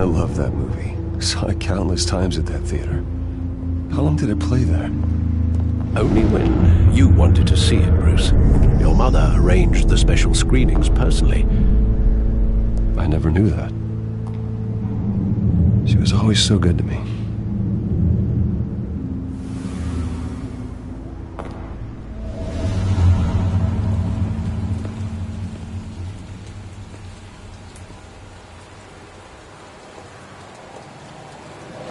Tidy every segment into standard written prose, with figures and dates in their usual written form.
love that movie. Saw it countless times at that theater. How long did it play there? Only when you wanted to see it, Bruce. Your mother arranged the special screenings personally. I never knew that. She was always so good to me.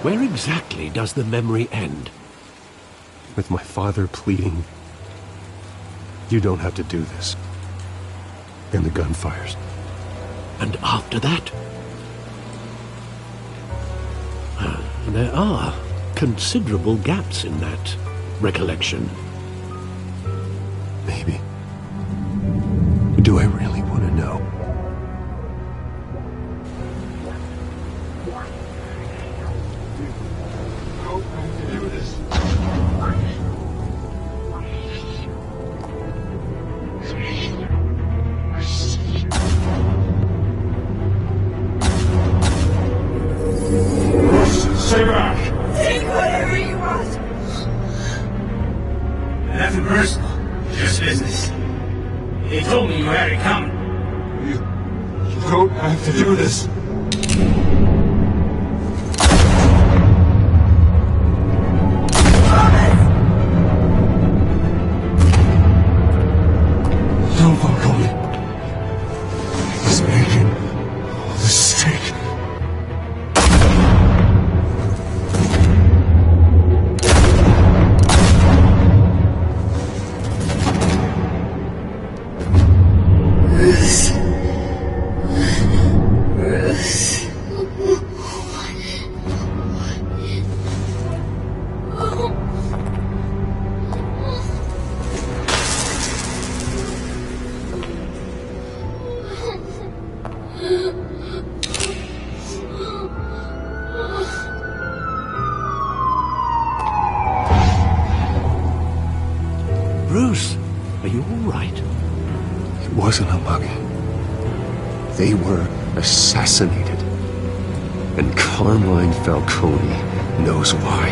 Where exactly does the memory end? With my father pleading, "You don't have to do this." And the gun fires. And after that? There are considerable gaps in that recollection. Maybe. Do I really want to know? Stay back! Take whatever you want! Nothing personal, just business. They told me you had it coming. You don't have to do this. Don't fuck on me. He's making a mistake. Bruce, are you all right? It wasn't a mug. They were assassinated. And Carmine Falcone knows why.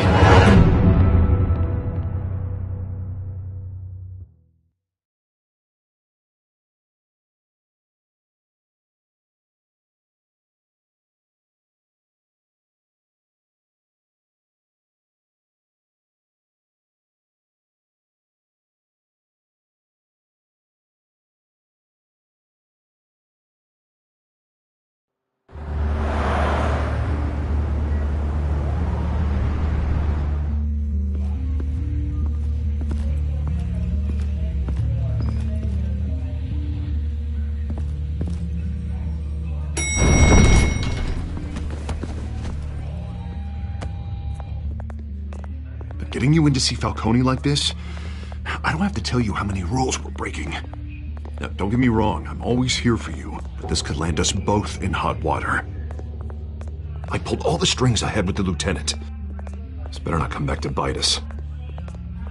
Getting you in to see Falcone like this? I don't have to tell you how many rules we're breaking. Now, don't get me wrong, I'm always here for you, but this could land us both in hot water. I pulled all the strings I had with the lieutenant. This better not come back to bite us.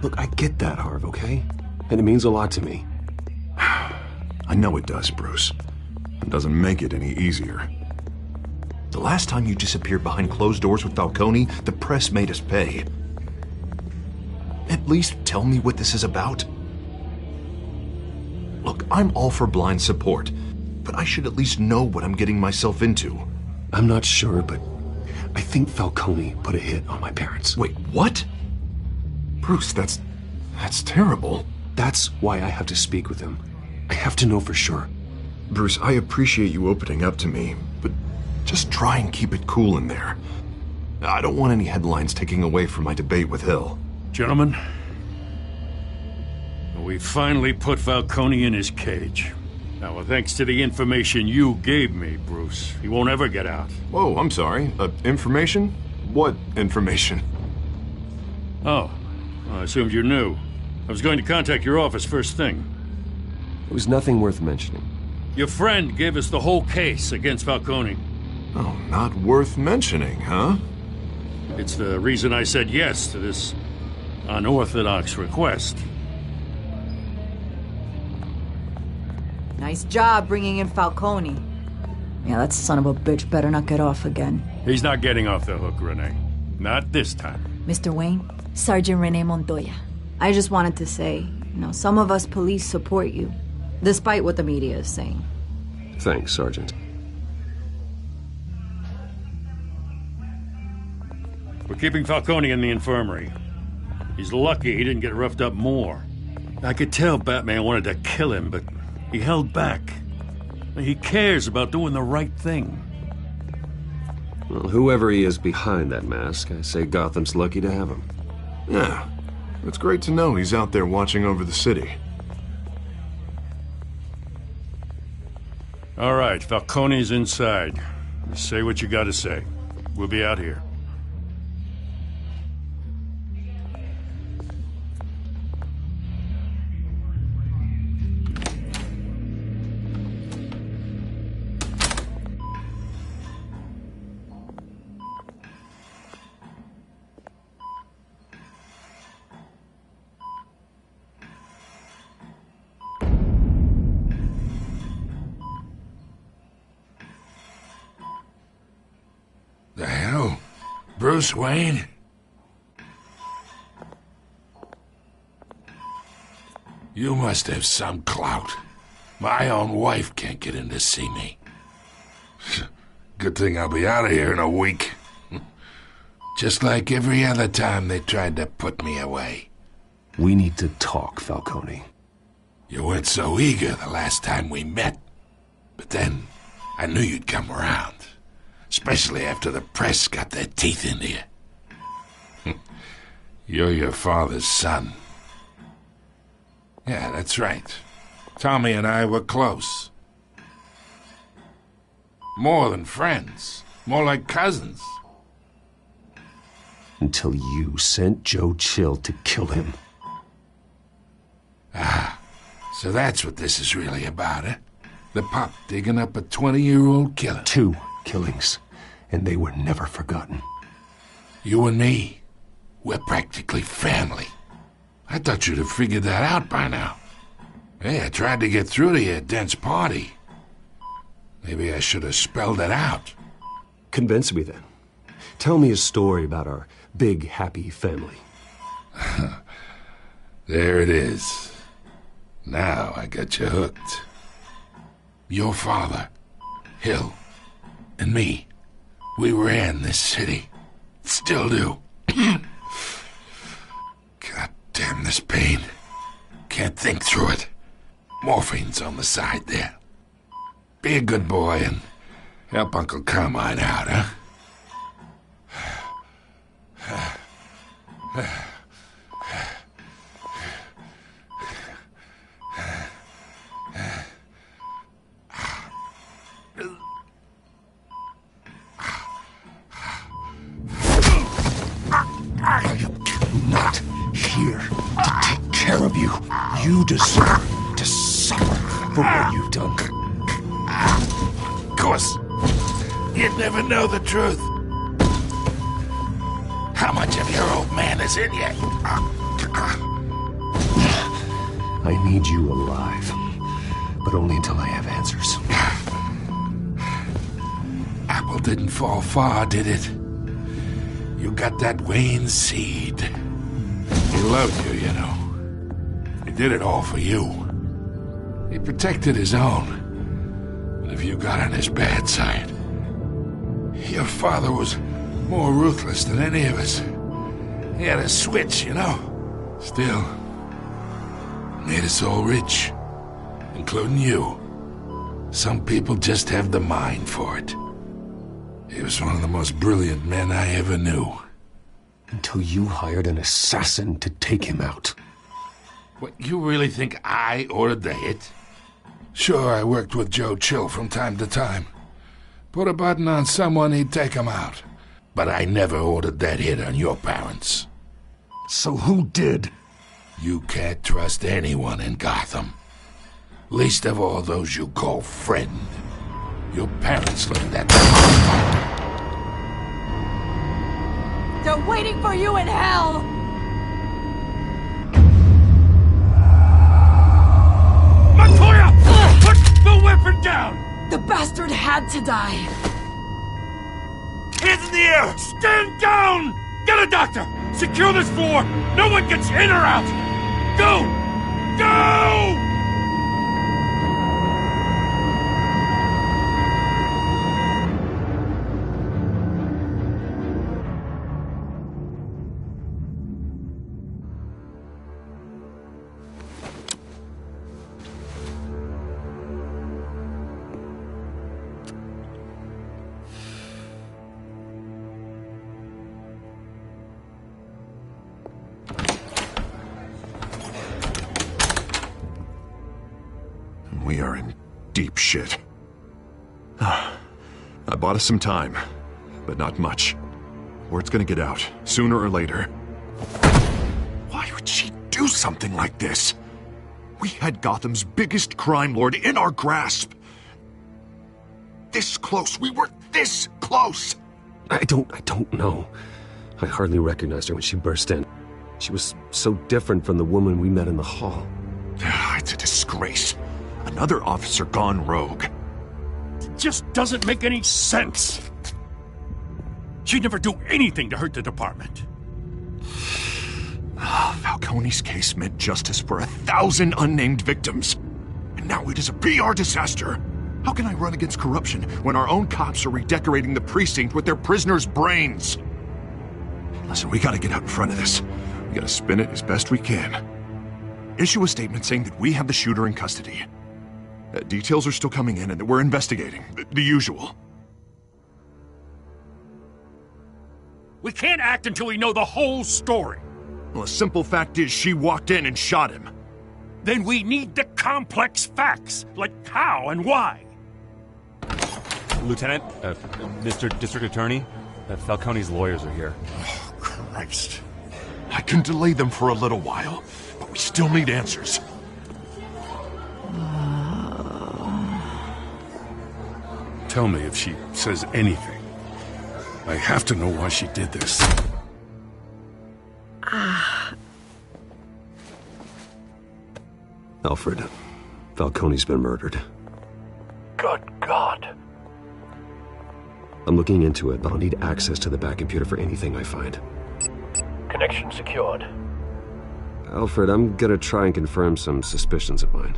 Look, I get that, Harv, okay? And it means a lot to me. I know it does, Bruce. It doesn't make it any easier. The last time you disappeared behind closed doors with Falcone, the press made us pay. At least tell me what this is about. Look, I'm all for blind support, but I should at least know what I'm getting myself into. I'm not sure, but I think Falcone put a hit on my parents. Wait, what? Bruce, that's terrible. That's why I have to speak with him. I have to know for sure. Bruce, I appreciate you opening up to me, but just try and keep it cool in there. I don't want any headlines taking away from my debate with Hill. Gentlemen, we finally put Falcone in his cage. Now, thanks to the information you gave me, Bruce, he won't ever get out. Whoa, I'm sorry. Information? What information? Oh, I assumed you knew. I was going to contact your office first thing. It was nothing worth mentioning. Your friend gave us the whole case against Falcone. Oh, not worth mentioning, huh? It's the reason I said yes to this unorthodox request. Nice job bringing in Falcone. Yeah, that son of a bitch better not get off again. He's not getting off the hook, Renee. Not this time. Mr. Wayne, Sergeant Renee Montoya. I just wanted to say, some of us police support you, despite what the media is saying. Thanks, Sergeant. We're keeping Falcone in the infirmary. He's lucky he didn't get roughed up more. I could tell Batman wanted to kill him, but he held back. He cares about doing the right thing. Well, whoever he is behind that mask, I say Gotham's lucky to have him. Yeah, it's great to know he's out there watching over the city. All right, Falcone's inside. Just say what you gotta say. We'll be out here. The hell? Bruce Wayne? You must have some clout. My own wife can't get in to see me. Good thing I'll be out of here in a week. Just like every other time they tried to put me away. We need to talk, Falcone. You weren't so eager the last time we met. But then, I knew you'd come around. Especially after the press got their teeth into you. You're your father's son. Yeah, that's right. Tommy and I were close. More than friends. More like cousins. Until you sent Joe Chill to kill him. Ah, so that's what this is really about, eh? The pup digging up a 20-year-old killer. 2 killings, and they were never forgotten. You and me, we're practically family. I thought you'd have figured that out by now. Hey, I tried to get through to your dense party. Maybe I should have spelled it out. Convince me then. Tell me a story about our big, happy family. There it is. Now I got you hooked. Your father, Hill, and me, we ran this city. Still do. God damn this pain. Can't think through it. Morphine's on the side there. Be a good boy and help Uncle Carmine out, huh? Not here to take care of you. You deserve to suffer for what you've done. Of course, you'd never know the truth. How much of your old man is in you? I need you alive, but only until I have answers. Apple didn't fall far, did it? You got that Wayne seed. He loved you, you know. He did it all for you. He protected his own. But if you got on his bad side, your father was more ruthless than any of us. He had a switch, you know. Still, made us all rich, including you. Some people just have the mind for it. He was one of the most brilliant men I ever knew. Until you hired an assassin to take him out. What, you really think I ordered the hit? Sure, I worked with Joe Chill from time to time. Put a button on someone, he'd take him out. But I never ordered that hit on your parents. So who did? You can't trust anyone in Gotham. Least of all those you call friend. Your parents learned that. They're waiting for you in hell! Montoya! Put the weapon down! The bastard had to die. Hands in the air! Stand down! Get a doctor! Secure this floor! No one gets in or out! Go! Go! We are in deep shit. I bought us some time, but not much. Word's gonna get out, sooner or later. Why would she do something like this? We had Gotham's biggest crime lord in our grasp. This close. We were this close. I don't know. I hardly recognized her when she burst in. She was so different from the woman we met in the hall. It's a disgrace. Another officer gone rogue. It just doesn't make any sense. She'd never do anything to hurt the department. Falcone's case meant justice for 1,000 unnamed victims. And now it is a PR disaster. How can I run against corruption when our own cops are redecorating the precinct with their prisoners' brains? Listen, we gotta get out in front of this. We gotta spin it as best we can. Issue a statement saying that we have the shooter in custody. Details are still coming in and that we're investigating. The usual. We can't act until we know the whole story. Well, the simple fact is she walked in and shot him. Then we need the complex facts, like how and why. Lieutenant, Mr. District Attorney, Falcone's lawyers are here. Oh, Christ. I can delay them for a little while, but we still need answers. Tell me if she says anything. I have to know why she did this. Alfred, Falcone's been murdered. Good God. I'm looking into it, but I'll need access to the back computer for anything I find. Connection secured. Alfred, I'm gonna try and confirm some suspicions of mine.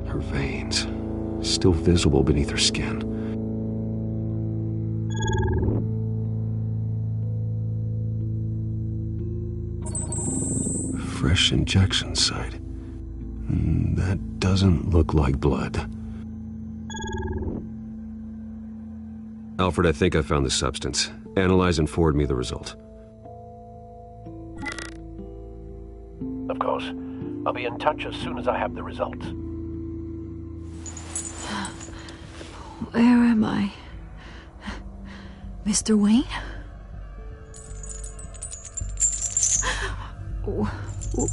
Her veins, still visible beneath her skin. Fresh injection site. That doesn't look like blood. Alfred, I think I found the substance. Analyze and forward me the result. Of course. I'll be in touch as soon as I have the results. Where am I? Mr. Wayne?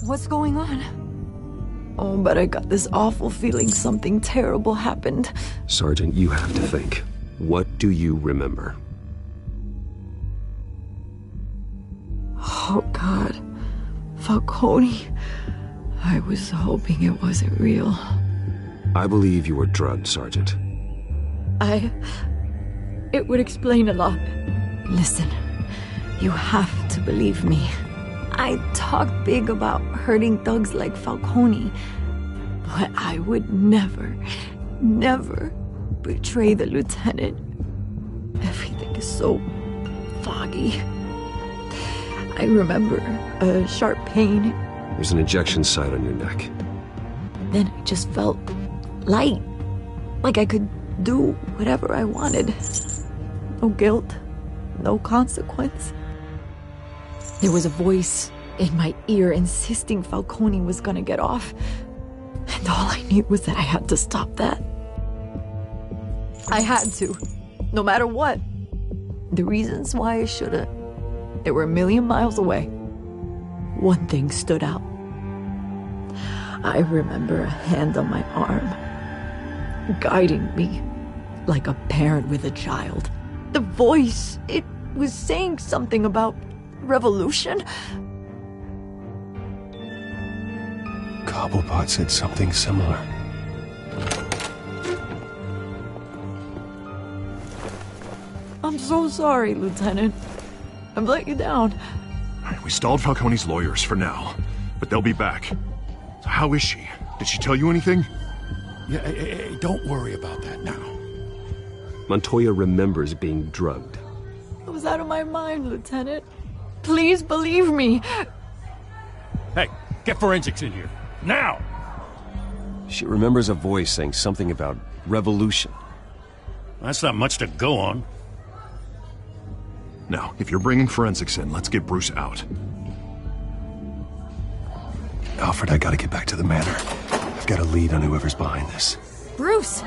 What's going on? Oh, but I got this awful feeling something terrible happened. Sergeant, you have to think. What do you remember? Oh, God. Falcone. I was hoping it wasn't real. I believe you were drugged, Sergeant. It would explain a lot. Listen, you have to believe me. I talk big about hurting thugs like Falcone, but I would never betray the lieutenant. Everything is so foggy. I remember a sharp pain. There's an injection site on your neck. Then I just felt light, like I could do whatever I wanted. No guilt, no consequence. There was a voice in my ear insisting Falcone was gonna get off. And all I knew was that I had to stop that. I had to, no matter what. The reasons why I should've, they were a million miles away. One thing stood out. I remember a hand on my arm, guiding me like a parent with a child. The voice, it was saying something about revolution. Cobblepot said something similar. I'm so sorry, Lieutenant. I've let you down. We stalled Falcone's lawyers for now, but they'll be back. So how is she? Did she tell you anything? Yeah, hey, don't worry about that now. Montoya remembers being drugged. I was out of my mind, Lieutenant. Please believe me. Hey, get forensics in here. Now! She remembers a voice saying something about revolution. That's not much to go on. Now, if you're bringing forensics in, let's get Bruce out. Alfred, I gotta get back to the manor. I've got a lead on whoever's behind this. Bruce!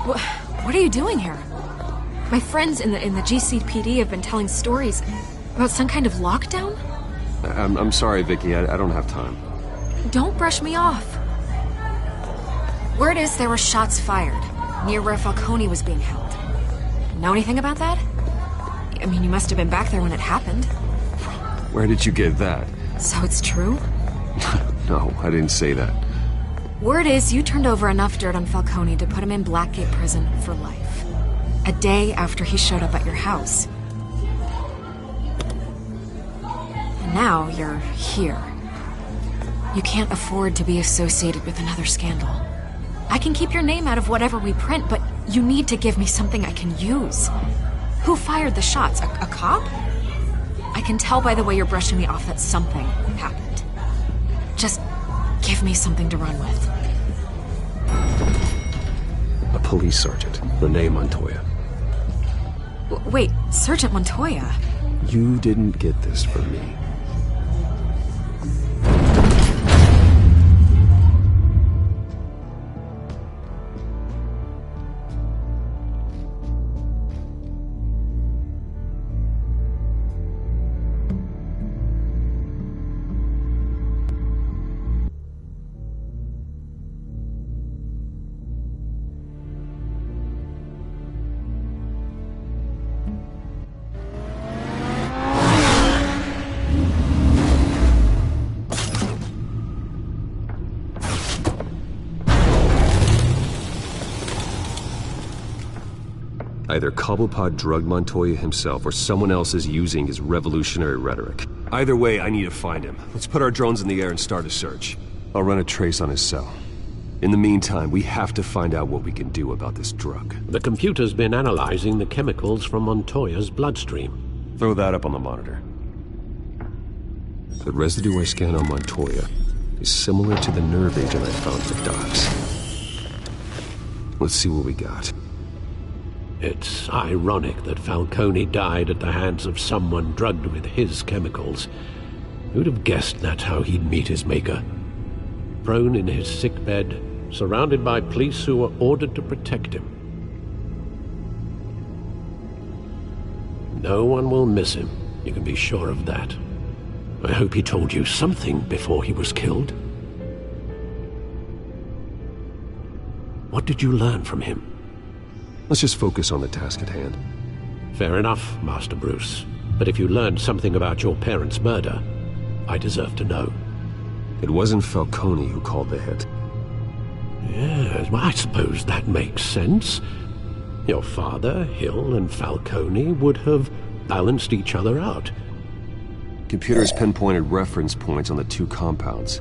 What are you doing here? My friends in the GCPD have been telling stories about some kind of lockdown? I'm sorry, Vicky. I don't have time. Don't brush me off. Word is there were shots fired near where Falcone was being held. Know anything about that? I mean, you must have been back there when it happened. Where did you get that? So it's true? No, I didn't say that. Word is you turned over enough dirt on Falcone to put him in Blackgate Prison for life. A day after he showed up at your house. And now you're here. You can't afford to be associated with another scandal. I can keep your name out of whatever we print, but you need to give me something I can use. Who fired the shots? A cop? I can tell by the way you're brushing me off that something happened. Just give me something to run with. A police sergeant, Renee Montoya. Wait, Sergeant Montoya? You didn't get this from me. Either Cobblepot drugged Montoya himself, or someone else is using his revolutionary rhetoric. Either way, I need to find him. Let's put our drones in the air and start a search. I'll run a trace on his cell. In the meantime, we have to find out what we can do about this drug. The computer's been analyzing the chemicals from Montoya's bloodstream. Throw that up on the monitor. The residue I scanned on Montoya is similar to the nerve agent I found for Docs. Let's see what we got. It's ironic that Falcone died at the hands of someone drugged with his chemicals. Who'd have guessed that's how he'd meet his maker? Prone in his sickbed, surrounded by police who were ordered to protect him. No one will miss him, you can be sure of that. I hope he told you something before he was killed. What did you learn from him? Let's just focus on the task at hand. Fair enough, Master Bruce. But if you learned something about your parents' murder, I deserve to know. It wasn't Falcone who called the hit. Yes, well, I suppose that makes sense. Your father, Hill, and Falcone would have balanced each other out. Computers pinpointed reference points on the two compounds.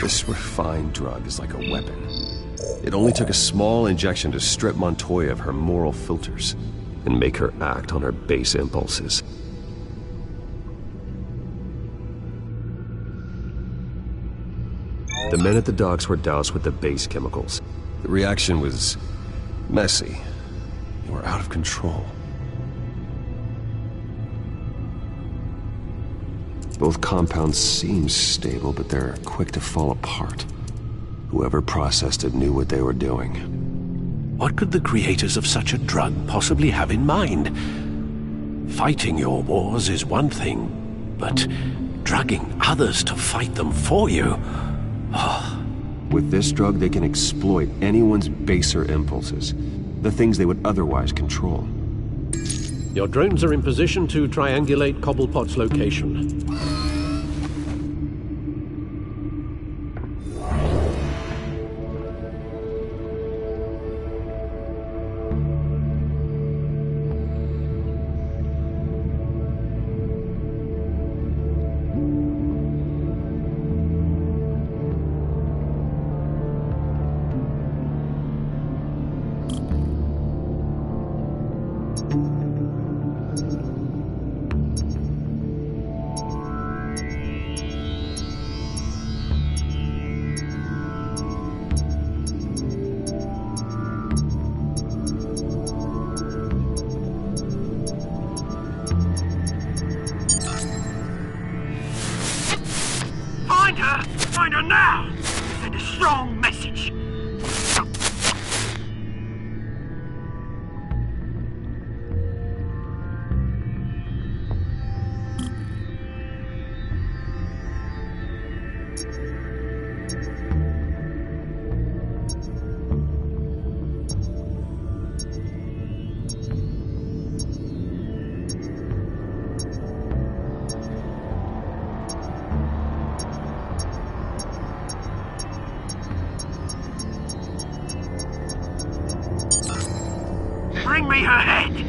This refined drug is like a weapon. It only took a small injection to strip Montoya of her moral filters and make her act on her base impulses. The men at the docks were doused with the base chemicals. The reaction was messy. They were out of control. Both compounds seem stable, but they're quick to fall apart. Whoever processed it knew what they were doing. What could the creators of such a drug possibly have in mind? Fighting your wars is one thing, but drugging others to fight them for you? With this drug, they can exploit anyone's baser impulses, the things they would otherwise control. Your drones are in position to triangulate Cobblepot's location. Find her now! Send a strong message. Bring me her head!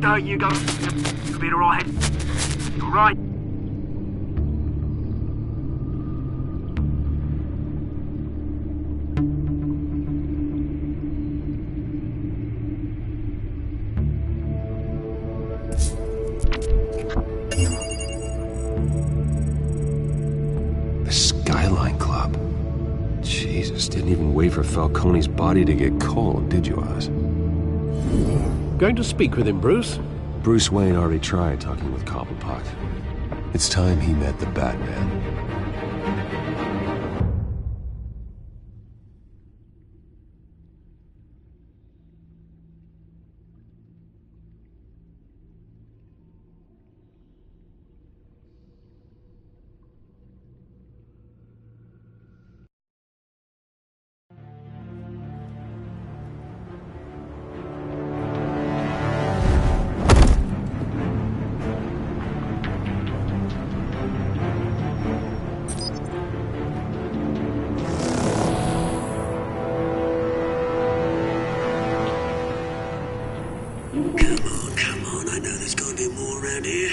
There you go. You'll be alright. You're right. The Skyline Club. Jesus, didn't even wait for Falcone's body to get cold, did you, Oz? Going to speak with him, Bruce? Bruce Wayne already tried talking with Cobblepot. It's time he met the Batman. Come on, I know there's gotta be more around here.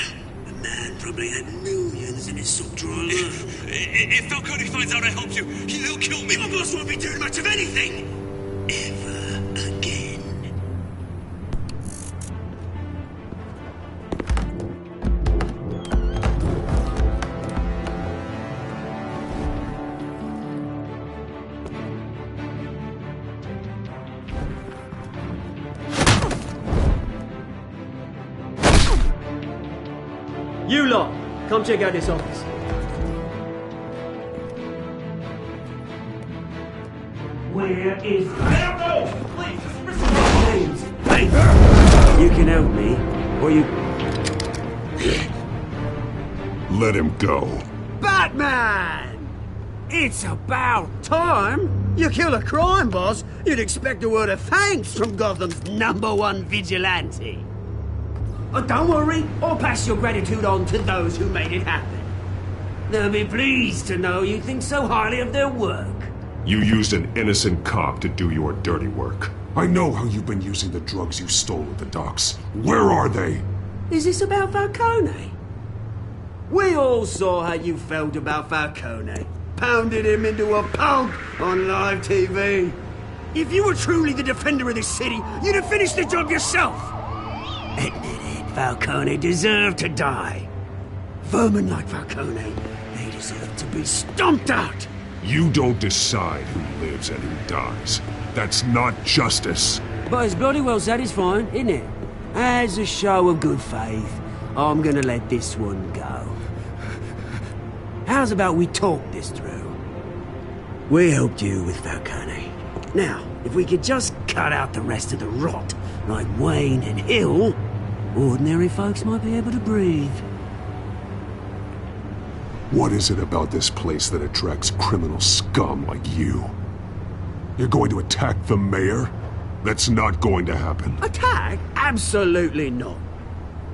The man probably had millions in his sock drawer alone. If Falcone finds out I helped you, he'll kill me. Your boss won't be doing much of anything! Ever again. You lot, come check out this office. Where is... I don't know! Please, just respond! James, hey! You can help me, or you... Let him go. Batman! It's about time. You kill a crime boss, you'd expect a word of thanks from Gotham's #1 vigilante. Oh, don't worry, I'll pass your gratitude on to those who made it happen. They'll be pleased to know you think so highly of their work. You used an innocent cop to do your dirty work. I know how you've been using the drugs you stole at the docks. Where are they? Is this about Falcone? We all saw how you felt about Falcone. Pounded him into a pulp on live TV. If you were truly the defender of this city, you'd have finished the job yourself. Admit it, Falcone deserved to die. Vermin like Falcone, they deserve to be stomped out. You don't decide who lives and who dies. That's not justice. But it's bloody well satisfying, isn't it? As a show of good faith, I'm gonna let this one go. How's about we talk this through? We helped you with Falcone. Now, if we could just cut out the rest of the rot, like Wayne and Hill, ordinary folks might be able to breathe. What is it about this place that attracts criminal scum like you? You're going to attack the mayor? That's not going to happen. Attack? Absolutely not.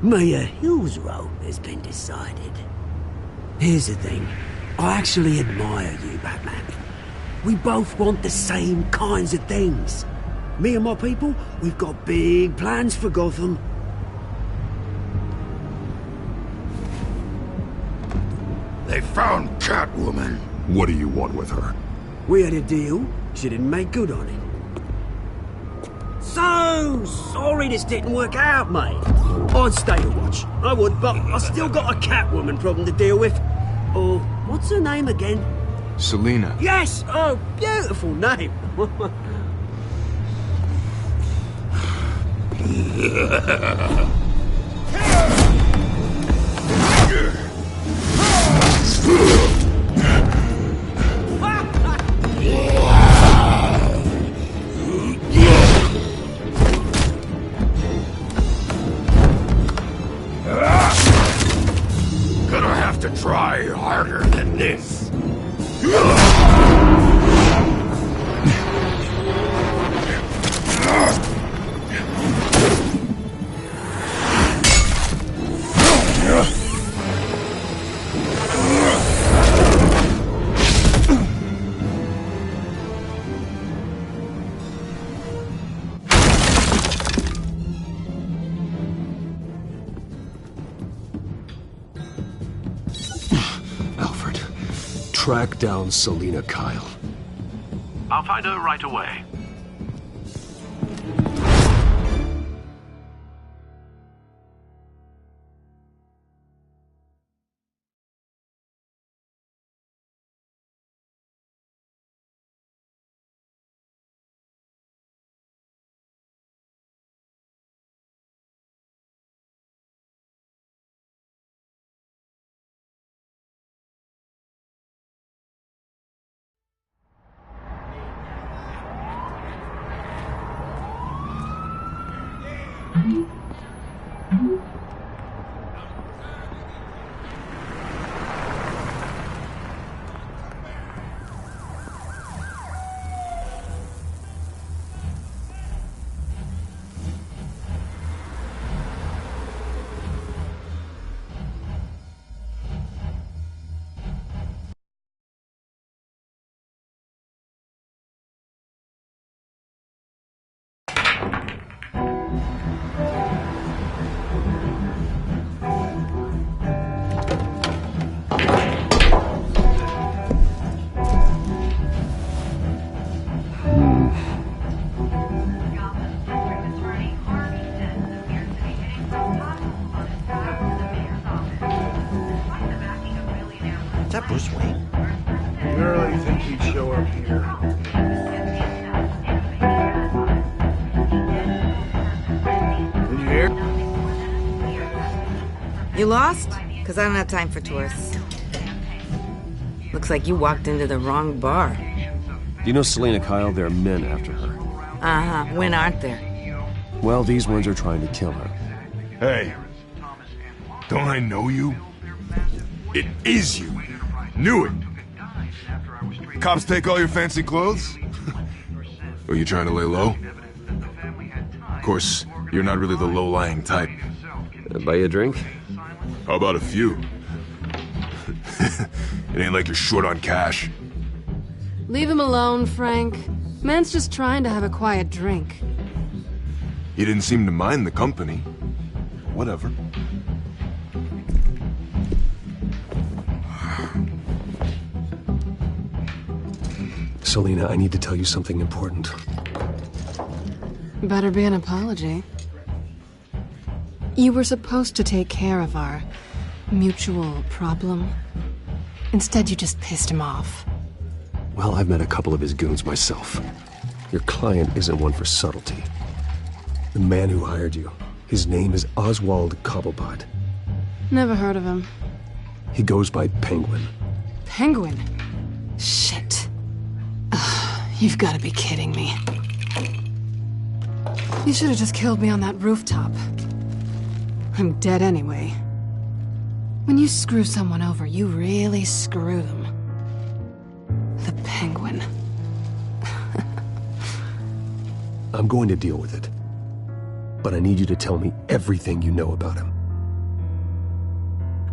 Mayor Hill's role has been decided. Here's the thing. I actually admire you, Batman. We both want the same kinds of things. Me and my people, we've got big plans for Gotham. They found Catwoman. What do you want with her? We had a deal. She didn't make good on it. So sorry this didn't work out, mate. I'd stay to watch. I would, but I still got a Catwoman problem to deal with. Oh, what's her name again? Selina. Yes! Oh, beautiful name. Gonna have to try harder than this. Track down Selina Kyle. I'll find her right away. That was Wayne. You really think he'd show up here? Did you hear? You lost? Because I don't have time for tourists. Looks like you walked into the wrong bar. You know Selina Kyle? There are men after her. Uh-huh. When aren't there? Well, these ones are trying to kill her. Hey, don't I know you? It is you. Knew it. cops take all your fancy clothes? Are you trying to lay low? Of course, you're not really the low-lying type. Buy you a drink? How about a few? It ain't like you're short on cash. Leave him alone, Frank. Man's just trying to have a quiet drink. He didn't seem to mind the company. Whatever. Selina, I need to tell you something important. Better be an apology. You were supposed to take care of our mutual problem. Instead, you just pissed him off. Well, I've met a couple of his goons myself. Your client isn't one for subtlety. The man who hired you, his name is Oswald Cobblepot. Never heard of him. He goes by Penguin. Penguin? Shit. Ugh, you've got to be kidding me. You should have just killed me on that rooftop. I'm dead anyway. When you screw someone over, you really screw them. The Penguin. I'm going to deal with it. But I need you to tell me everything you know about him.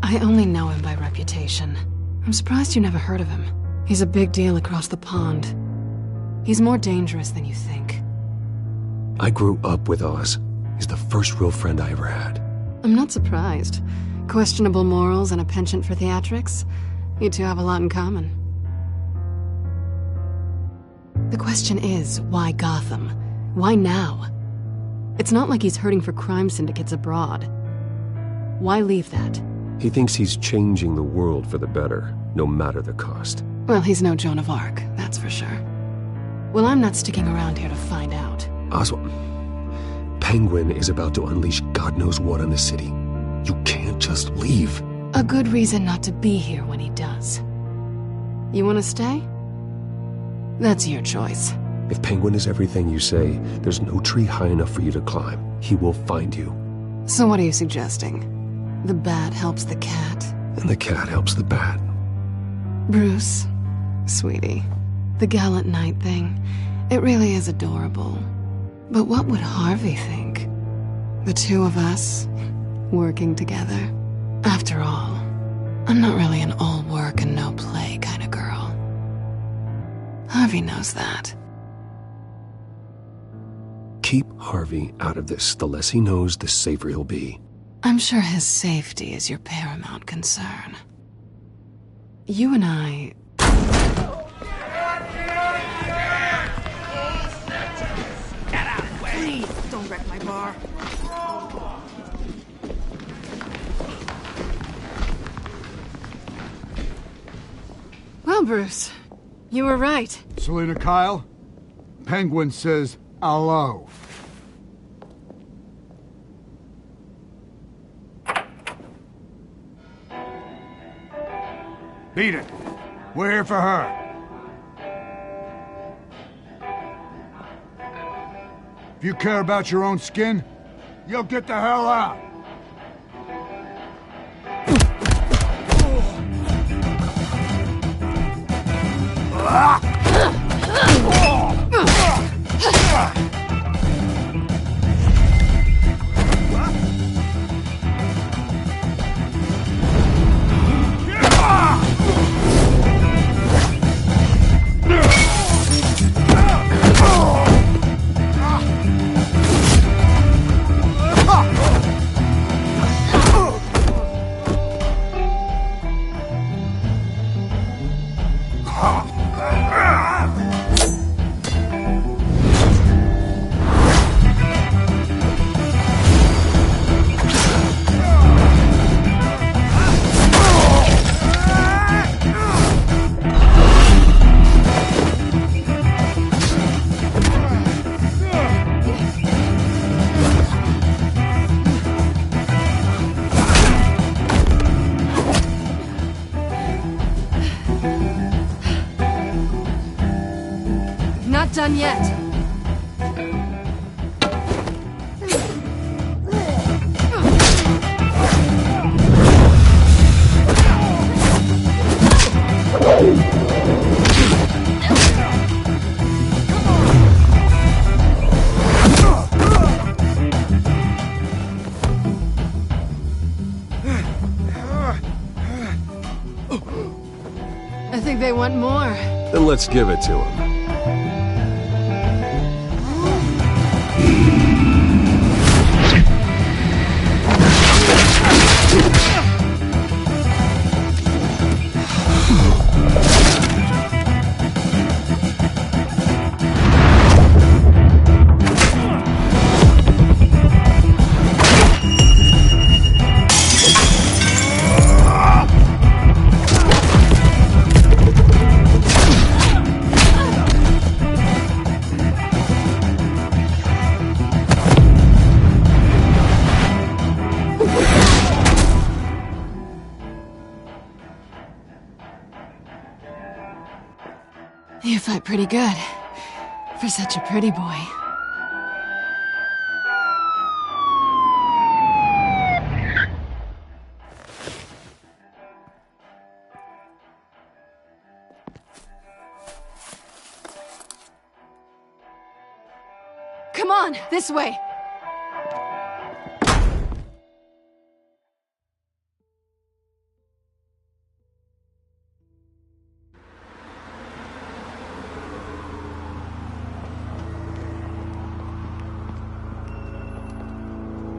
I only know him by reputation. I'm surprised you never heard of him. He's a big deal across the pond. He's more dangerous than you think. I grew up with Oz. He's the first real friend I ever had. I'm not surprised. Questionable morals and a penchant for theatrics. You two have a lot in common. The question is, why Gotham? Why now? It's not like he's hurting for crime syndicates abroad. Why leave that? He thinks he's changing the world for the better, no matter the cost. Well, he's no Joan of Arc, that's for sure. Well, I'm not sticking around here to find out. Oswald, Penguin is about to unleash God knows what on the city. You can't just leave. A good reason not to be here when he does. You want to stay? That's your choice. If Penguin is everything you say, there's no tree high enough for you to climb. He will find you. So what are you suggesting? The bat helps the cat? And the cat helps the bat. Bruce, sweetie, the gallant knight thing, it really is adorable. But what would Harvey think? The two of us, working together? After all, I'm not really an all work and no play kind of girl. Harvey knows that. Keep Harvey out of this. The less he knows, the safer he'll be. I'm sure his safety is your paramount concern. You and I... Please, don't wreck my bar. Well, Bruce, you were right. Selina Kyle, Penguin says hello. Beat it. We're here for her. If you care about your own skin, you'll get the hell out. Not done yet. think they want more. Then let's give it to them. You fight pretty good. For such a pretty boy. Come on, this way!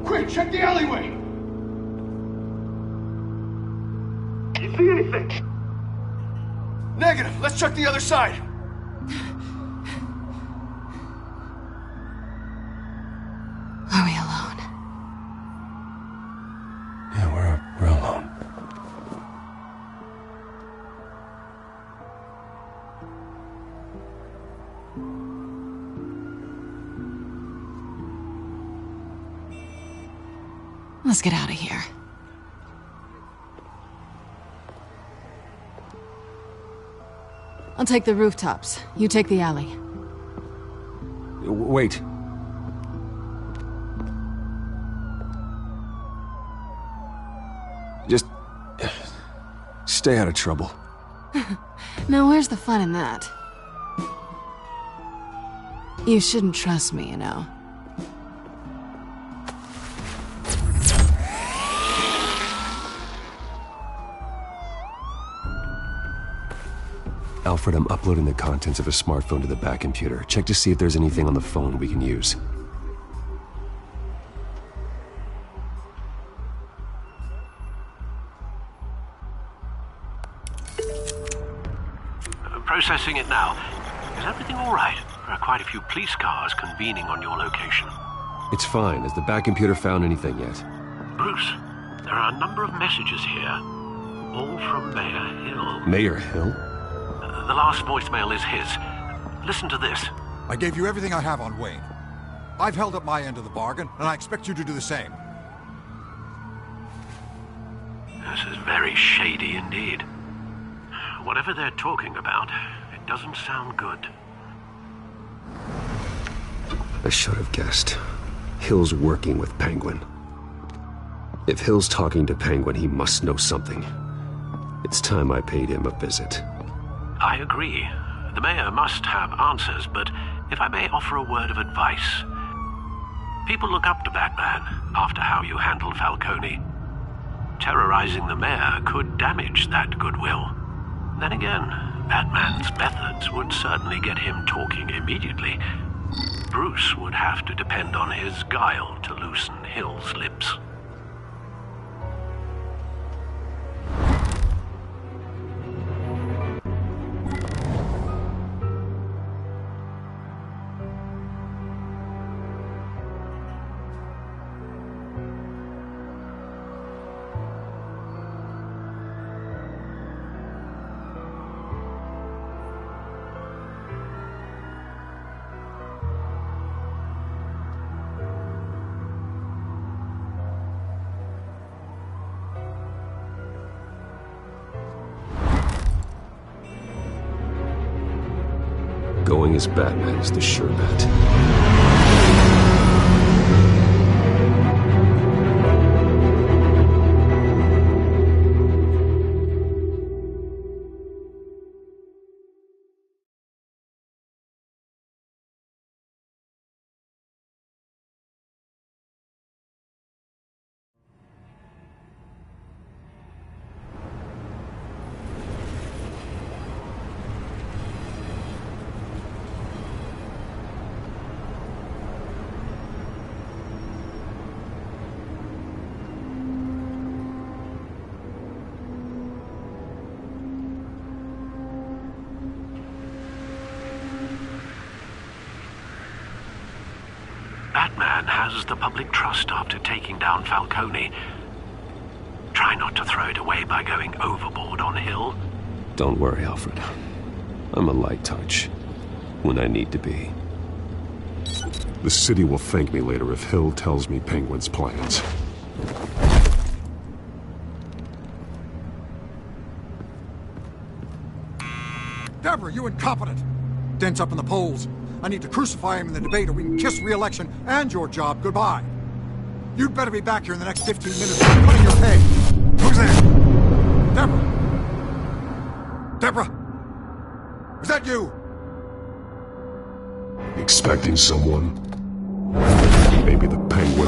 Quick, check the alleyway! You see anything? Negative. Let's check the other side. Are we alone? Yeah, we're alone. Let's get out of here. I'll take the rooftops. You take the alley. Wait. Just stay out of trouble. Now where's the fun in that? You shouldn't trust me, you know. Alfred, I'm uploading the contents of a smartphone to the back computer. Check to see if there's anything on the phone we can use. Processing it now. Is everything all right? There are quite a few police cars convening on your location. It's fine. Has the back computer found anything yet? Bruce, there are a number of messages here. All from Mayor Hill. Mayor Hill? The last voicemail is his. Listen to this. I gave you everything I have on Wayne. I've held up my end of the bargain, and I expect you to do the same. This is very shady indeed. Whatever they're talking about, it doesn't sound good. I should have guessed. Hill's working with Penguin. If Hill's talking to Penguin, he must know something. It's time I paid him a visit. I agree. The mayor must have answers, but if I may offer a word of advice. People look up to Batman after how you handled Falcone. Terrorizing the mayor could damage that goodwill. Then again, Batman's methods would certainly get him talking immediately. Bruce would have to depend on his guile to loosen Hill's lips. Going as Batman is the sure bet. lose the public trust after taking down Falcone. Try not to throw it away by going overboard on Hill. Don't worry, Alfred. I'm a light touch when I need to be. The city will thank me later if Hill tells me Penguin's plans. Deborah, you incompetent! Dent's up in the polls. I need to crucify him in the debate or we can kiss re-election and your job goodbye. You'd better be back here in the next 15 minutes or I'm cutting your pay. Who's there? Deborah? Deborah? Is that you? Expecting someone? Maybe the Penguin.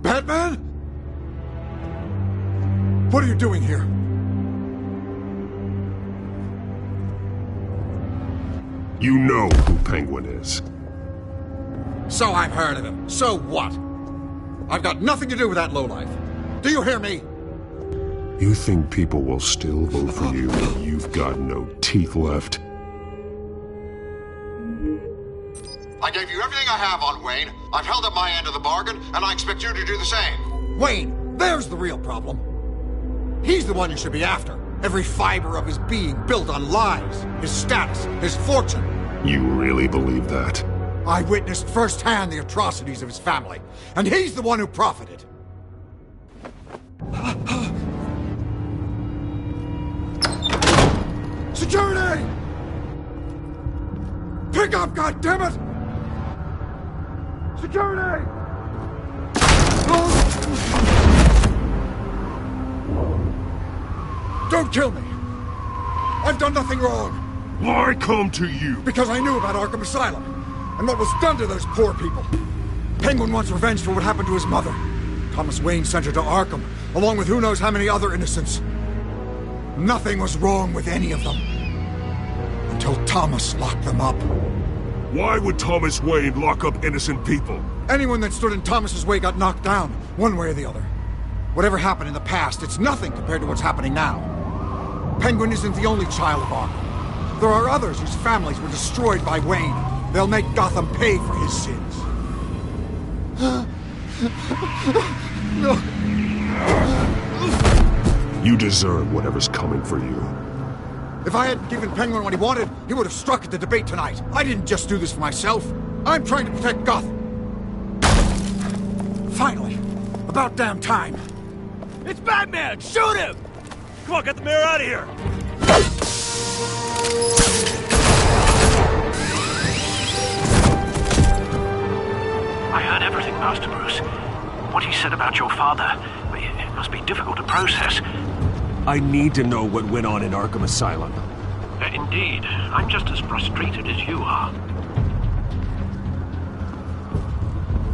Batman? What are you doing here? You know who Penguin is. So I've heard of him. So what? I've got nothing to do with that lowlife. Do you hear me? You think people will still vote for you when you've got no teeth left? I gave you everything I have on Wayne. I've held up my end of the bargain, and I expect you to do the same. Wayne, there's the real problem. He's the one you should be after. Every fiber of his being built on lies, his status, his fortune. You really believe that? I witnessed firsthand the atrocities of his family, and he's the one who profited. Security! Pick up, goddammit! Security! Don't kill me! I've done nothing wrong! Why come to you? Because I knew about Arkham Asylum, and what was done to those poor people. Penguin wants revenge for what happened to his mother. Thomas Wayne sent her to Arkham, along with who knows how many other innocents. Nothing was wrong with any of them. Until Thomas locked them up. Why would Thomas Wayne lock up innocent people? Anyone that stood in Thomas's way got knocked down, one way or the other. Whatever happened in the past, it's nothing compared to what's happening now. Penguin isn't the only child of Arkham. There are others whose families were destroyed by Wayne. They'll make Gotham pay for his sins. No. You deserve whatever's coming for you. If I hadn't given Penguin what he wanted, he would have struck at the debate tonight. I didn't just do this for myself. I'm trying to protect Gotham. Finally. About damn time. It's Batman! Shoot him! Come on, get the mayor out of here! I heard everything, Master Bruce. What he said about your father, it must be difficult to process. I need to know what went on in Arkham Asylum. Indeed. I'm just as frustrated as you are.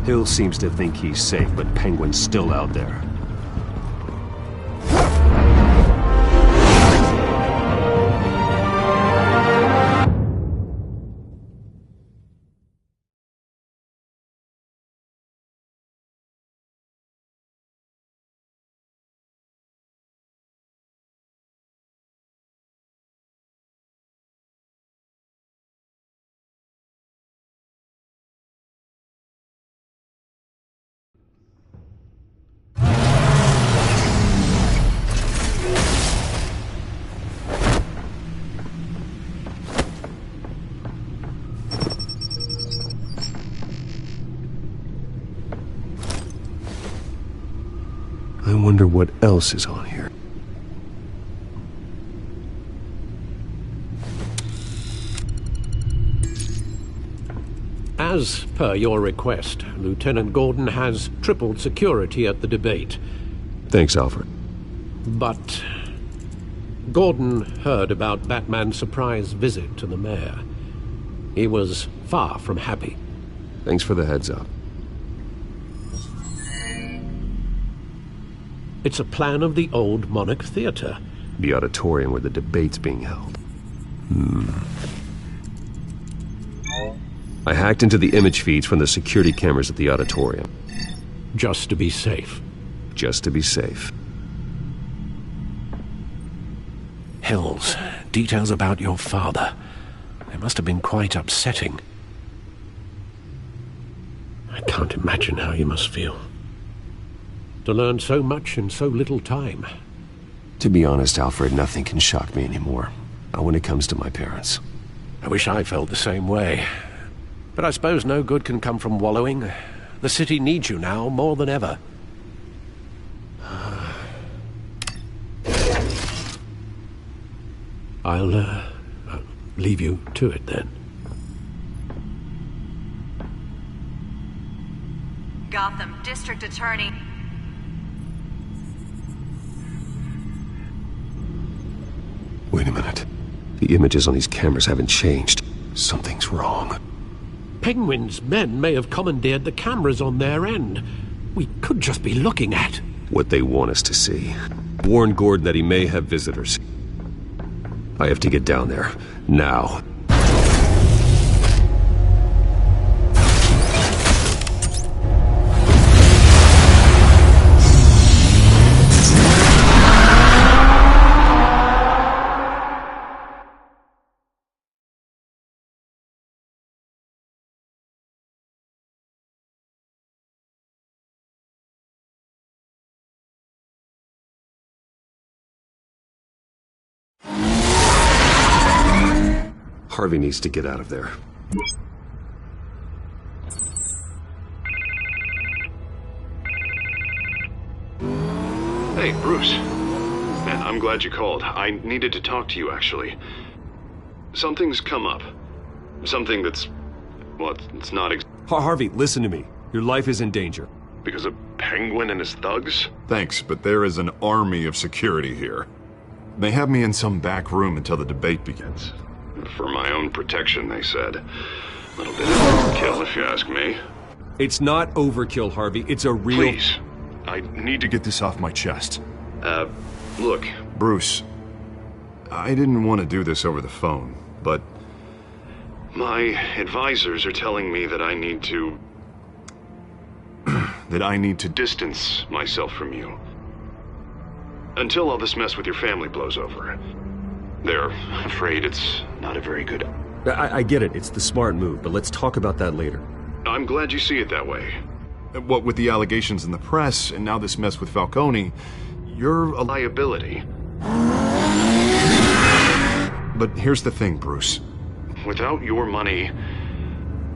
Hill seems to think he's safe, but Penguin's still out there. I wonder what else is on here. As per your request, Lieutenant Gordon has tripled security at the debate. Thanks, Alfred. But Gordon heard about Batman's surprise visit to the mayor. He was far from happy. Thanks for the heads up. It's a plan of the old Monarch Theater. The auditorium where the debate's being held. I hacked into the image feeds from the security cameras at the auditorium. Just to be safe. Just to be safe. Hills, details about your father. It must have been quite upsetting. I can't imagine how you must feel. To learn so much in so little time. To be honest, Alfred, nothing can shock me anymore. Not when it comes to my parents. I wish I felt the same way. But I suppose no good can come from wallowing. The city needs you now more than ever. I'll leave you to it then. Gotham District Attorney. Wait a minute. The images on these cameras haven't changed. Something's wrong. Penguin's men may have commandeered the cameras on their end. We could just be looking at what they want us to see. Warn Gordon that he may have visitors. I have to get down there. Now. Harvey needs to get out of there. Hey, Bruce. Man, I'm glad you called. I needed to talk to you, actually. Something's come up. Something that's... well, it's not Harvey, listen to me. Your life is in danger. Because of Penguin and his thugs? Thanks, but there is an army of security here. They have me in some back room until the debate begins. For my own protection, they said. A little bit of overkill, if you ask me. It's not overkill, Harvey. It's a real... Please. I need to get this off my chest. Look, Bruce. I didn't want to do this over the phone, but... my advisors are telling me that I need to... that I need to distance myself from you. Until all this mess with your family blows over. They're afraid it's not a very good... I get it. It's the smart move, but let's talk about that later. I'm glad you see it that way. What with the allegations in the press, and now this mess with Falcone, you're a liability. But here's the thing, Bruce. Without your money,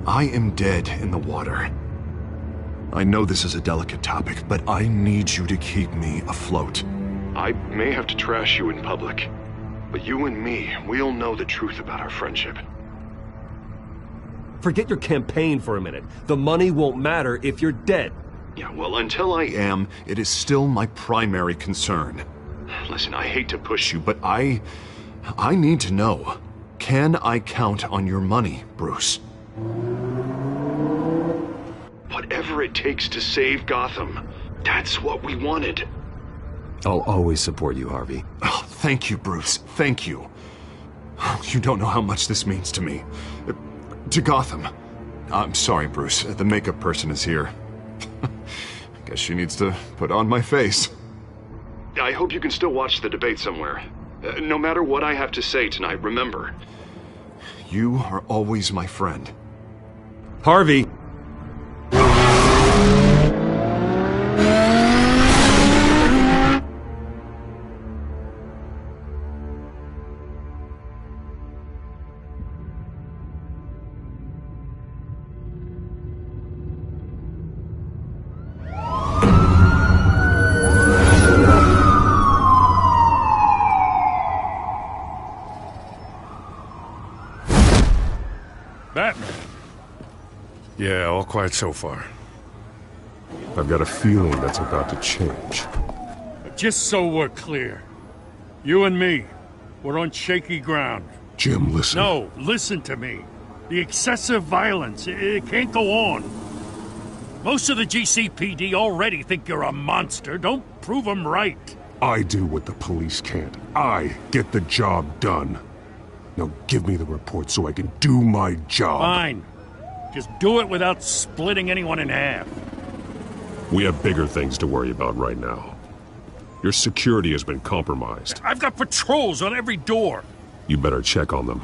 I am dead in the water. I know this is a delicate topic, but I need you to keep me afloat. I may have to trash you in public, but you and me, we'll know the truth about our friendship. Forget your campaign for a minute. The money won't matter if you're dead. Yeah, well, until I am, it is still my primary concern. Listen, I hate to push you, but I need to know. Can I count on your money, Bruce? Whatever it takes to save Gotham, that's what we wanted. I'll always support you, Harvey. Oh, thank you, Bruce. Thank you. You don't know how much this means to me. To Gotham. I'm sorry, Bruce. The makeup person is here. Guess she needs to put on my face. I hope you can still watch the debate somewhere. No matter what I have to say tonight, remember, you are always my friend. Harvey! Batman. Yeah, all quiet so far. I've got a feeling that's about to change. Just so we're clear, you and me, we're on shaky ground. Jim, listen. No, listen to me. The excessive violence, it can't go on. Most of the GCPD already think you're a monster. Don't prove them right. I do what the police can't. I get the job done. Now give me the report so I can do my job. Fine. Just do it without splitting anyone in half. We have bigger things to worry about right now. Your security has been compromised. I've got patrols on every door. You better check on them.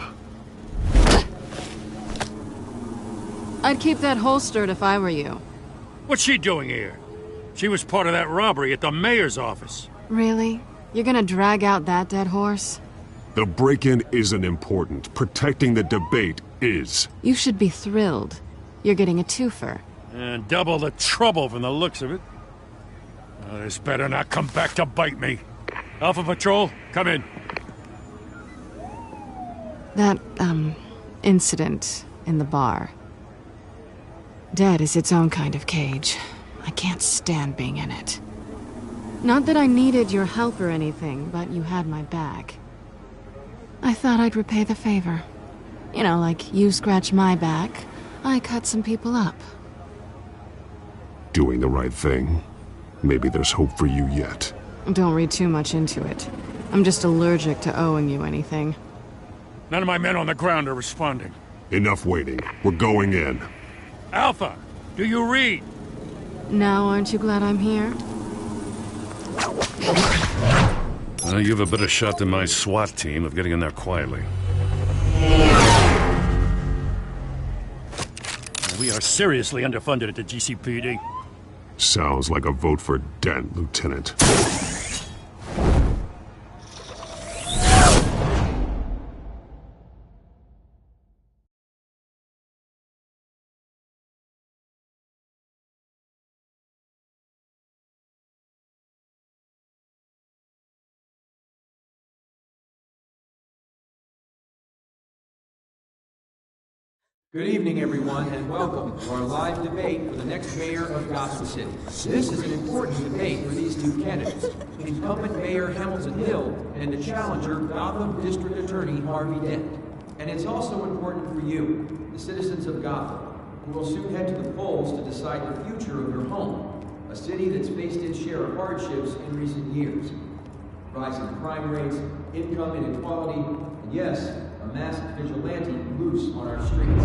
I'd keep that holstered if I were you. What's she doing here? She was part of that robbery at the mayor's office. Really? You're gonna drag out that dead horse? The break-in isn't important. Protecting the debate is. You should be thrilled. You're getting a twofer. And double the trouble from the looks of it. Oh, this better not come back to bite me. Alpha Patrol, come in. That, incident in the bar. Dead is its own kind of cage. I can't stand being in it. Not that I needed your help or anything, but you had my back. I thought I'd repay the favor. You know, like you scratch my back, I cut some people up. Doing the right thing. Maybe there's hope for you yet. Don't read too much into it. I'm just allergic to owing you anything. None of my men on the ground are responding. Enough waiting. We're going in. Alpha, do you read? Now aren't you glad I'm here? You have a better shot than my SWAT team of getting in there quietly. We are seriously underfunded at the GCPD. Sounds like a vote for Dent, Lieutenant. Good evening, everyone, and welcome to our live debate for the next mayor of Gotham City. This is an important debate for these two candidates, incumbent Mayor Hamilton Hill and the challenger, Gotham District Attorney Harvey Dent. And it's also important for you, the citizens of Gotham, who will soon head to the polls to decide the future of your home, a city that's faced its share of hardships in recent years. Rising crime rates, income inequality, and yes, a masked vigilante loose on our streets.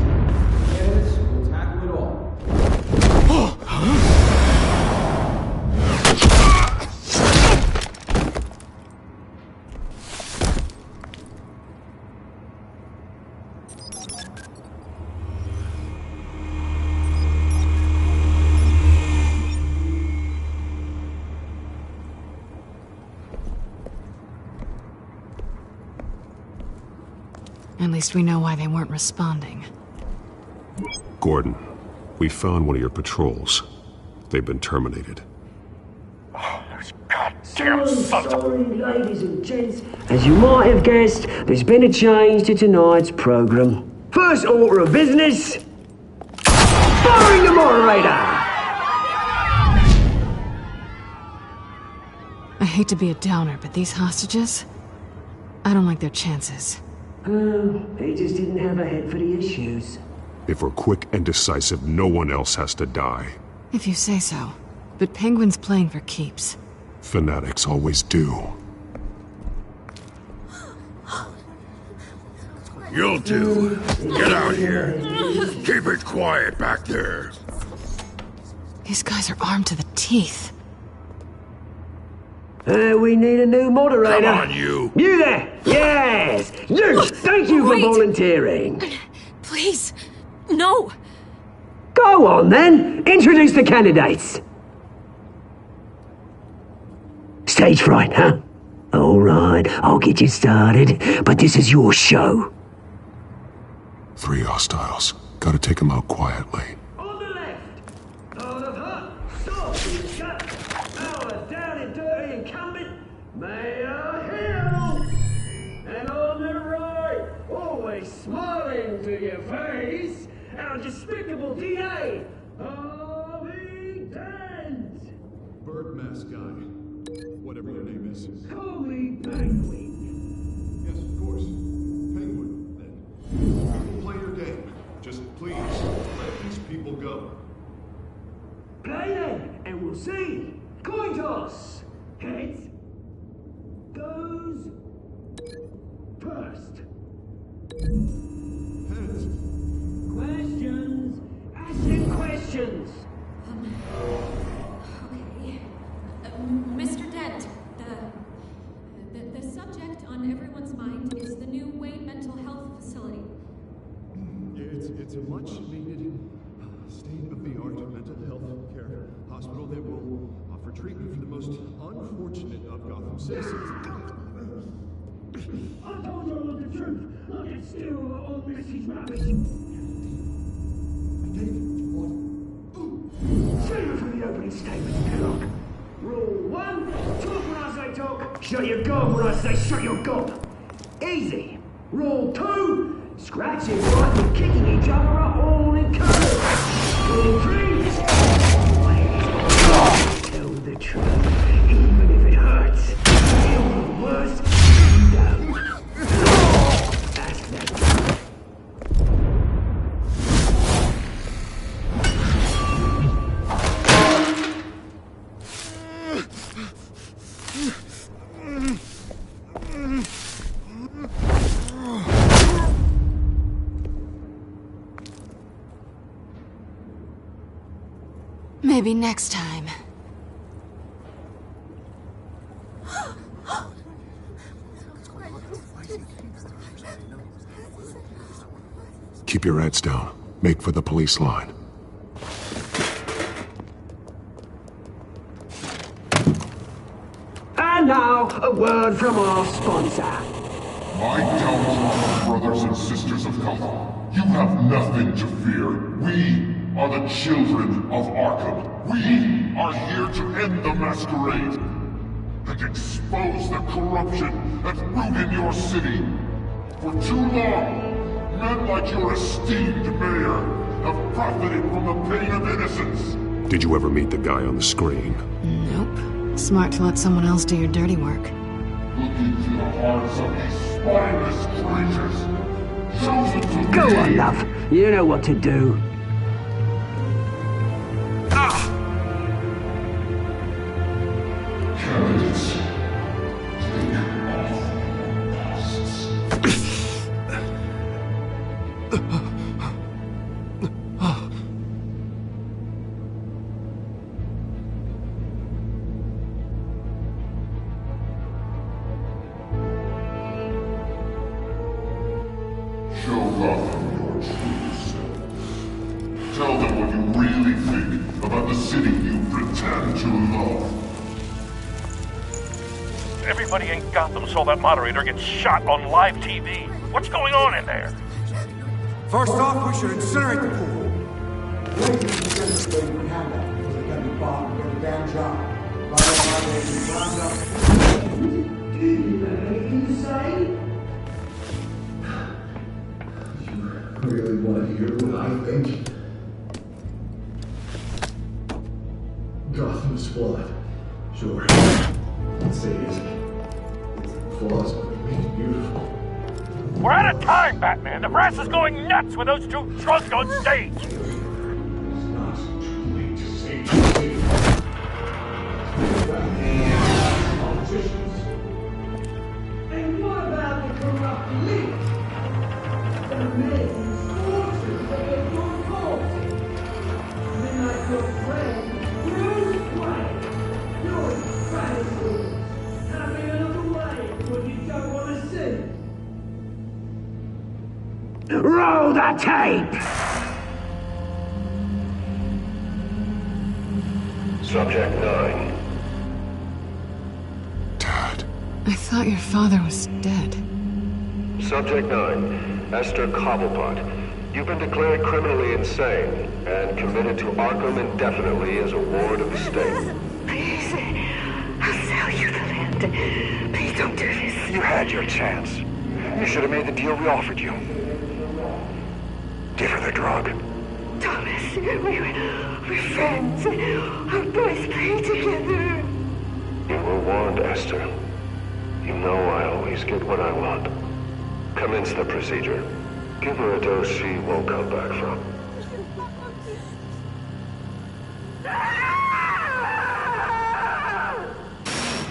Candidates will tackle it all. At least we know why they weren't responding. Gordon, we found one of your patrols. They've been terminated. Oh, those goddamn sons of... Sorry, ladies and gents. As you might have guessed, there's been a change to tonight's program. First order of business... firing the moderator! I hate to be a downer, but these hostages... I don't like their chances. They just didn't have a head for the issues. If we're quick and decisive, no one else has to die. If you say so. But Penguin's playing for keeps. Fanatics always do. You'll do. Get out here. Keep it quiet back there. These guys are armed to the teeth. We need a new moderator. Come on, you. You there! Yes! You! Thank you for volunteering. Please, no. Go on, then. Introduce the candidates. Stage fright, huh? All right, I'll get you started, but this is your show. 3 hostiles. Gotta take them out quietly. On the left, Lord of Hutt, Sophie Shut, our down and dirty incumbent, Mayor Hill. And on the right, always smiling to your face, our despicable DA, Harvey Dent. Bird mask guy. Whatever your name is. Call me Penguin. Yes, of course. Penguin, then. Play your game. Just please, let these people go. Play then, and we'll see. Coin toss. Heads goes first. Heads. Questions. Asking questions. Okay. Mr. Dent, the subject on everyone's mind is the new Wayne Mental Health Facility. It's a much needed most unfortunate of Gotham citizens. I told you all the truth. I can steal all Missy's rubbish. Say it from the opening statement, Pillock. Rule 1, talk when I say talk. Shut your gob when I say shut your gob. Easy. Rule 2, scratching right and kicking each other are all encouraged. Rule 3, always tell the truth, even if it hurts. Feel the worst, no. Ask that. Maybe next time. Keep your heads down. Make for the police line. And now, a word from our sponsor. My downtrodden brothers and sisters of Gotham, you have nothing to fear. We are the children of Arkham. We are here to end the masquerade and expose the corruption that ruined your city. For too long, men like your esteemed mayor have profited from the pain of innocence. Did you ever meet the guy on the screen? Nope. Smart to let someone else do your dirty work. Looking through the hearts of these spineless creatures, chosen to Go on, love. You know what to do. Candidates, take off masks. Show Gotham your true self. Tell them what you really think about the city you pretend to love. Everybody in Gotham saw that moderator get shot on live TV. What's going on in there? First off, we should incinerate the pool. Really want to hear what I think? Gotham's flawed. Sure. Let's say it isn't. Its flaws make it beautiful. We're out of time, Batman. The brass is going nuts with those two drunks on stage. It's not too late to save the city. Politicians. And what about the corrupt elite? The men whose fortunes are at your fault. Men like your friend, Bruce Wayne. You're incredible. Having another way what you don't want to see. Roll the tape! Subject 9. I thought your father was dead. Subject 9, Esther Cobblepot. You've been declared criminally insane and committed to Arkham indefinitely as a ward of the state. Please, I'll sell you the land. Please don't do this. You had your chance. You should have made the deal we offered you. Give her the drug. Thomas, we're friends. Our boys play together. You were warned, Esther. You know I always get what I want. Commence the procedure. Give her a dose she won't come back from.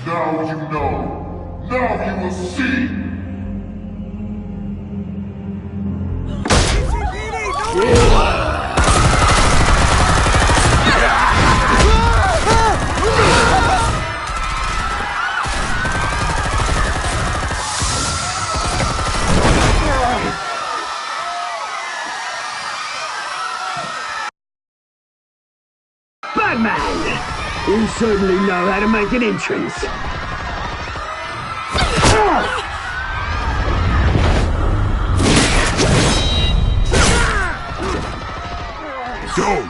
Now you know. Now you will see. Batman! You certainly know how to make an entrance. Go!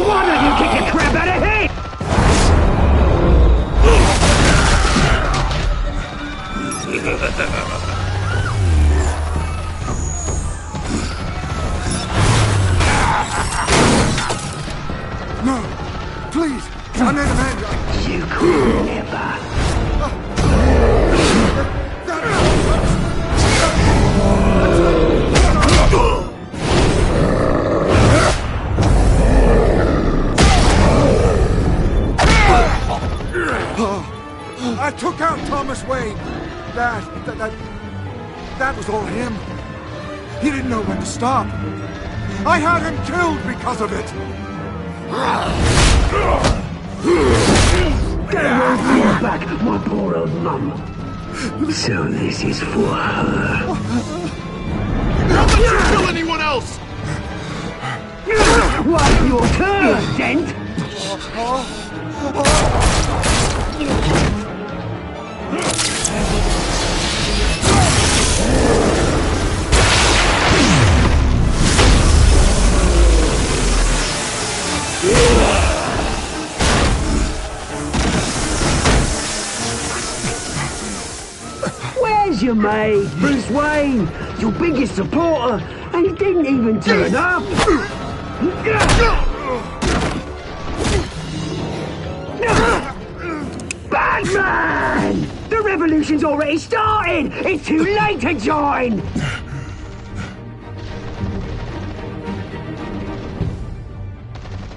Why don't you kick the crap out of him? No! Please! I'm not a man! You could never. I took out Thomas Wayne. That was all him. He didn't know when to stop. I had him killed because of it. Don't hold back, my poor old mum. So this is for her. Don't let you kill anyone else! What's your turn, Dent? Where's your mate, Bruce Wayne? Your biggest supporter, and he didn't even turn up. Batman! The revolution's already started! It's too late to join!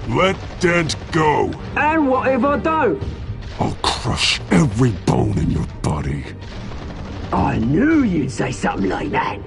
Let Dent go! And what if I don't? I'll crush every bone in your body. I knew you'd say something like that.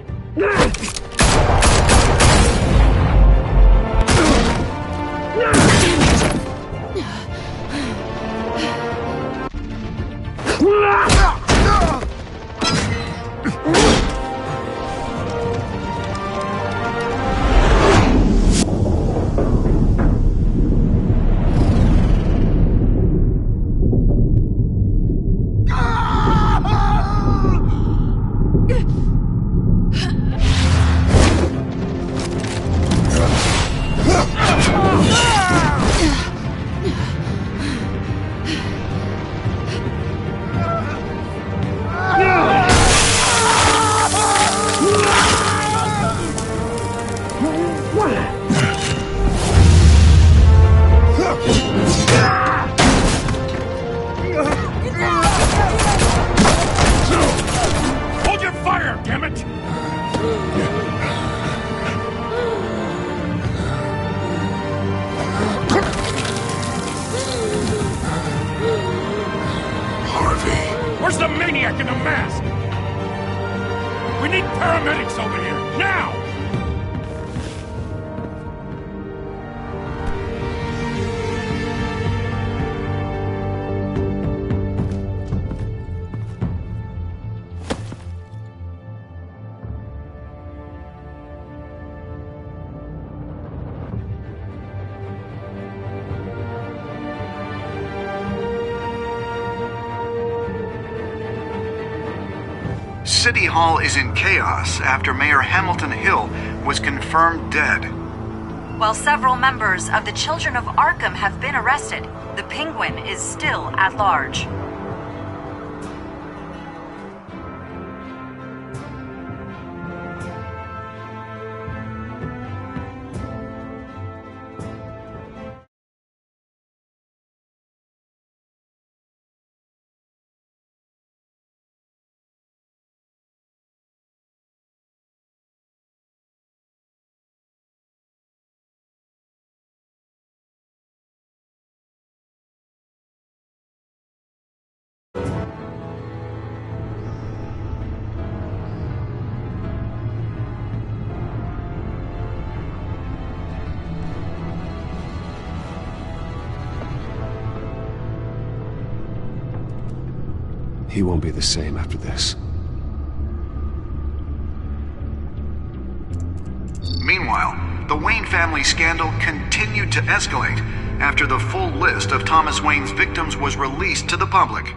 Hold your fire, damn it! Harvey. Where's the maniac in the mask? We need paramedics over here, now! City Hall is in chaos after Mayor Hamilton Hill was confirmed dead. While several members of the Children of Arkham have been arrested, the Penguin is still at large. He won't be the same after this. Meanwhile, the Wayne family scandal continued to escalate after the full list of Thomas Wayne's victims was released to the public.